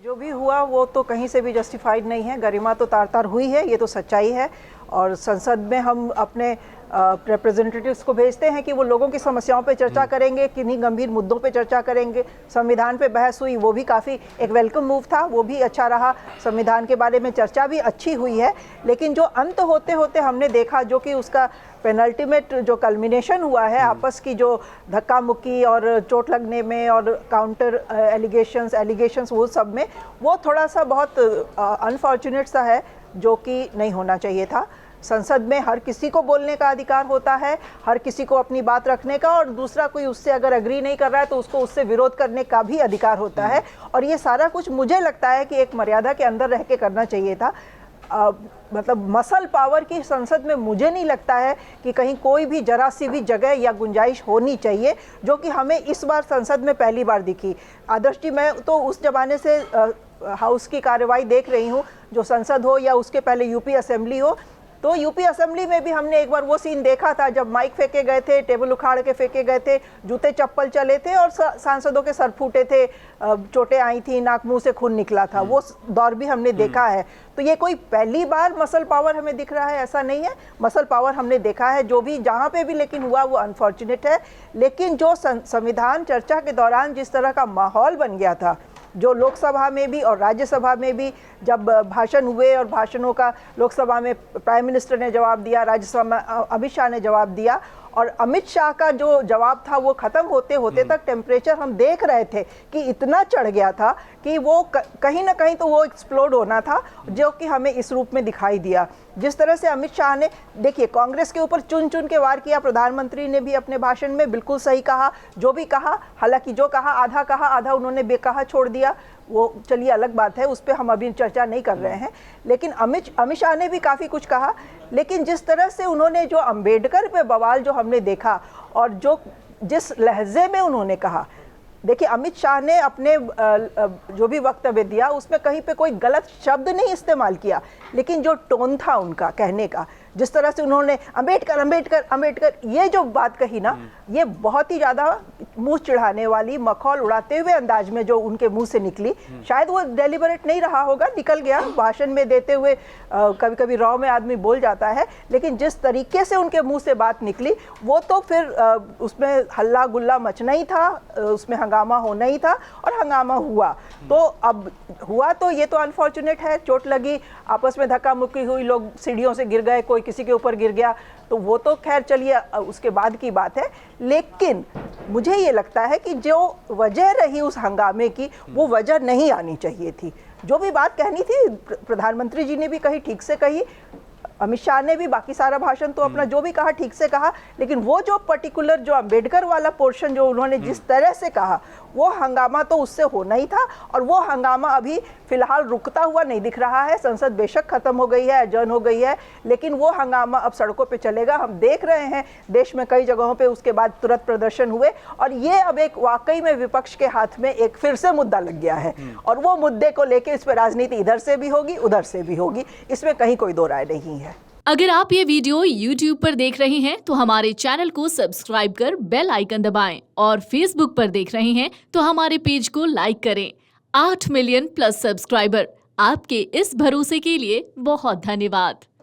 जो भी हुआ वो तो कहीं से भी जस्टिफाइड नहीं है। गरिमा तो तार-तार हुई है, ये तो सच्चाई है। और संसद में हम अपने रिप्रेजेंटेटिव्स को भेजते हैं कि वो लोगों की समस्याओं पे चर्चा करेंगे, किन्हीं गंभीर मुद्दों पे चर्चा करेंगे। संविधान पे बहस हुई, वो भी काफ़ी एक वेलकम मूव था, वो भी अच्छा रहा। संविधान के बारे में चर्चा भी अच्छी हुई है। लेकिन जो अंत होते होते हमने देखा, जो कि उसका पेनल्टीमेट जो कल्मिनेशन हुआ है, आपस की जो धक्का मुक्की और चोट लगने में और काउंटर एलिगेशंस वो सब में, वो थोड़ा सा बहुत अनफॉर्चुनेट सा है, जो कि नहीं होना चाहिए था। संसद में हर किसी को बोलने का अधिकार होता है, हर किसी को अपनी बात रखने का, और दूसरा कोई उससे अगर एग्री नहीं कर रहा है तो उसको उससे विरोध करने का भी अधिकार होता है। और ये सारा कुछ मुझे लगता है कि एक मर्यादा के अंदर रह के करना चाहिए था। मतलब मसल पावर की संसद में मुझे नहीं लगता है कि कहीं कोई भी जरा सी भी जगह या गुंजाइश होनी चाहिए, जो कि हमें इस बार संसद में पहली बार दिखी। आदर्श जी, मैं तो उस जमाने से हाउस की कार्रवाई देख रही हूँ, जो संसद हो या उसके पहले यूपी असेंबली हो। तो यूपी असेंबली में भी हमने एक बार वो सीन देखा था, जब माइक फेंके गए थे, टेबल उखाड़ के फेंके गए थे, जूते चप्पल चले थे और सांसदों के सर फूटे थे, चोटें आई थी, नाक मुंह से खून निकला था। वो दौर भी हमने देखा है। तो ये कोई पहली बार मसल पावर हमें दिख रहा है ऐसा नहीं है। मसल पावर हमने देखा है, जो भी जहाँ पे भी लेकिन हुआ वो अनफॉर्चुनेट है। लेकिन जो संविधान चर्चा के दौरान जिस तरह का माहौल बन गया था, जो लोकसभा में भी और राज्यसभा में भी जब भाषण हुए, और भाषणों का लोकसभा में प्राइम मिनिस्टर ने जवाब दिया, राज्यसभा में अमित शाह ने जवाब दिया, और अमित शाह का जो जवाब था वो ख़त्म होते होते तक टेम्परेचर हम देख रहे थे कि इतना चढ़ गया था कि वो कहीं ना कहीं तो वो एक्सप्लोड होना था, जो कि हमें इस रूप में दिखाई दिया। जिस तरह से अमित शाह ने, देखिए, कांग्रेस के ऊपर चुन चुन के वार किया। प्रधानमंत्री ने भी अपने भाषण में बिल्कुल सही कहा, जो भी कहा, हालांकि जो कहा आधा उन्होंने बेकहा छोड़ दिया, वो चलिए अलग बात है, उस पर हम अभी चर्चा नहीं कर रहे हैं। लेकिन अमित शाह ने भी काफ़ी कुछ कहा। लेकिन जिस तरह से उन्होंने जो अंबेडकर पे बवाल जो हमने देखा, और जो जिस लहजे में उन्होंने कहा, देखिए, अमित शाह ने अपने जो भी वक्तव्य दिया उसमें कहीं पे कोई गलत शब्द नहीं इस्तेमाल किया, लेकिन जो टोन था उनका कहने का, जिस तरह से उन्होंने अंबेडकर अंबेडकर अंबेडकर ये जो बात कही ना, ये बहुत ही ज़्यादा मुंह चिढ़ाने वाली, मखौल उड़ाते हुए अंदाज में जो उनके मुंह से निकली, शायद वो डेलिबरेट नहीं रहा होगा, निकल गया भाषण में देते हुए। कभी कभी रॉ में आदमी बोल जाता है, लेकिन जिस तरीके से उनके मुंह से बात निकली, वो तो फिर उसमें हल्ला गुल्ला मचना ही था, उसमें हंगामा होना ही था, और हंगामा हुआ। तो अब हुआ तो ये तो अनफॉर्चुनेट है, चोट लगी, आपस में धक्का मुक्की हुई, लोग सीढ़ियों से गिर गए, कोई किसी के ऊपर गिर गया, तो वो तो खैर चलिए उसके बाद की बात है। लेकिन मुझे ये लगता है कि जो वजह रही उस हंगामे की, वो वजह नहीं आनी चाहिए थी। जो भी बात कहनी थी प्रधानमंत्री जी ने भी कही, ठीक से कही, अमित शाह ने भी बाकी सारा भाषण तो अपना जो भी कहा ठीक से कहा, लेकिन वो जो पर्टिकुलर जो अंबेडकर वाला पोर्शन जो उन्होंने जिस तरह से कहा, वो हंगामा तो उससे होना ही था। और वो हंगामा अभी फिलहाल रुकता हुआ नहीं दिख रहा है। संसद बेशक खत्म हो गई है, एडजर्न हो गई है, लेकिन वो हंगामा अब सड़कों पे चलेगा। हम देख रहे हैं देश में कई जगहों पे उसके बाद तुरंत प्रदर्शन हुए, और ये अब एक वाकई में विपक्ष के हाथ में एक फिर से मुद्दा लग गया है, और वो मुद्दे को लेके इस पर राजनीति इधर से भी होगी, उधर से भी होगी, इसमें कहीं कोई दो राय नहीं है। अगर आप ये वीडियो YouTube पर देख रहे हैं तो हमारे चैनल को सब्सक्राइब कर बेल आइकन दबाएं, और Facebook पर देख रहे हैं तो हमारे पेज को लाइक करें। 8 मिलियन प्लस सब्सक्राइबर, आपके इस भरोसे के लिए बहुत धन्यवाद।